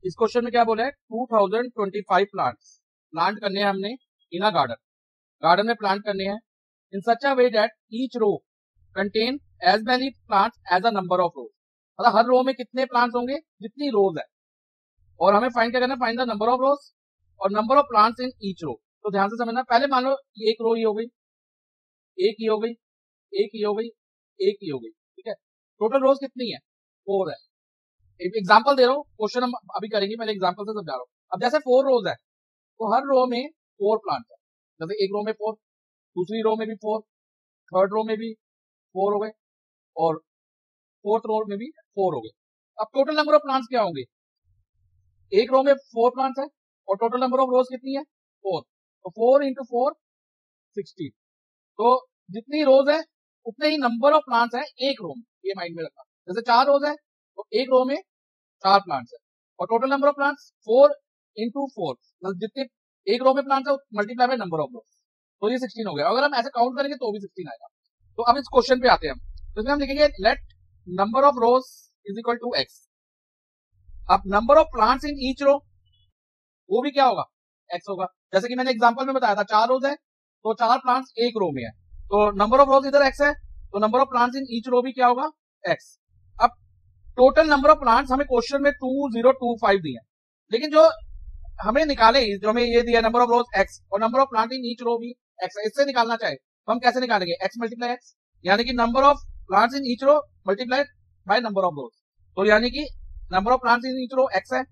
इस क्वेश्चन में क्या बोला है, 2025 प्लांट करने हैं हमने इन अ गार्डन में प्लांट करने हैं in such a way that each row contain as many plants as a number of rows. मतलब हर रो में कितने प्लांट्स होंगे, जितनी रोज है, और हमें फाइंड क्या करना है, find the number of rows और number of plants in each row. तो ध्यान से समझना, पहले मान लो एक रो ही हो गई, एक ही हो गई, एक ही हो गई, एक ही हो गई, ठीक है। टोटल रोज कितनी है, 4 है। एग्जाम्पल दे रहा हूँ, क्वेश्चन हम अभी करेंगे, पहले एग्जाम्पल से समझा रहा हूँ। अब जैसे 4 रोज है तो हर रो में 4 प्लांट है। जैसे एक रो में 4, दूसरी रो में भी 4, थर्ड रो में भी 4 हो गए और फोर्थ रो में भी 4 हो गए। अब टोटल नंबर ऑफ प्लांट्स क्या होंगे, एक रो में 4 प्लांट्स है और टोटल नंबर ऑफ रोज कितनी है, 4। तो 4 इंटू 4 16। तो जितनी रोज है उतने ही नंबर ऑफ प्लांट्स है एक रो में, ये माइंड में रखना। जैसे 4 रोज है तो एक रो में 4 प्लांट्स है और total number of plants 4 into 4, मतलब जितने एक रो में प्लांट्स है multiply by number of rows, तो ये 16 हो गया। अगर हम ऐसे काउंट करेंगे तो भी 16 आएगा। तो अब इस क्वेश्चन पे आते हैं हम, तो इसमें हम लिखेंगे let number of rows is equal to x। अब number of plants in each row, वो भी क्या होगा, x होगा। जैसे कि मैंने एग्जांपल में बताया था 4 रोज है तो 4 प्लांट्स एक रो में है, तो नंबर ऑफ रोज इधर x है, तो number of plants in each row भी क्या होगा, x। अब टोटल नंबर ऑफ प्लांट्स हमें क्वेश्चन में 2025 दिए हैं, लेकिन जो हमें निकाले, जो हमें ये दिया नंबर ऑफ रोज x और number of plant in each row भी x है, इससे निकालना चाहे तो हम कैसे निकालेंगे, x मल्टीप्लाई x, यानी कि number of plants in each row multiply by number of rows. तो यानी कि number of plants in each row x है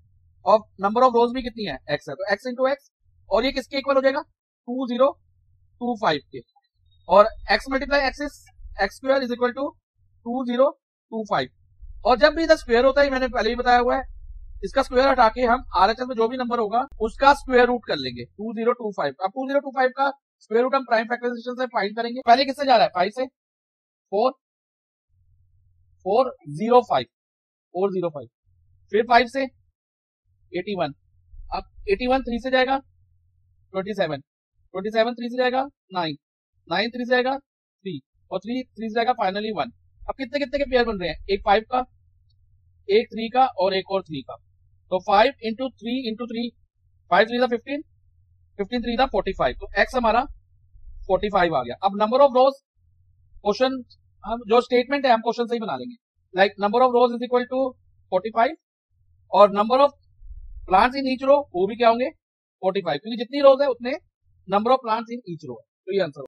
और नंबर ऑफ रोज भी कितनी है, x है, तो x इंटू x, और ये किसके इक्वल हो जाएगा, 2025 के, और x multiply x is x square is equal to 2025। और जब भी इधर स्क्वायर होता है, मैंने पहले ही बताया हुआ है, इसका स्क्वायर हटा के हम RHS में जो भी नंबर होगा उसका स्क्वायर रूट कर लेंगे 2025। अब 2025 का स्क्वायर रूट हम प्राइम फैक्टराइजेशन से फाइंड करेंगे। पहले किससे जा रहा है, 5 से, 405, फिर 5 से 81, अब 81 3 से जाएगा 27, 27 3 से जाएगा 9, 9 3 से जाएगा 3 और 3 3 से जाएगा फाइनली 1। अब कितने कितने के पेयर बन रहे हैं, एक 5 का, एक 3 का और एक और 3 का। तो 5 इंटू 3 इंटू 3, 5 3 था 15, 15 3 था 45, तो x हमारा 45 आ गया। अब नंबर ऑफ रोज, क्वेश्चन हम जो स्टेटमेंट है हम क्वेश्चन से ही बना लेंगे, like number of rows is equal to 45 और number of plants in each row वो भी क्या होंगे, 45, क्योंकि जितनी रोज है उतने number of plants in each row है। तो ये आंसर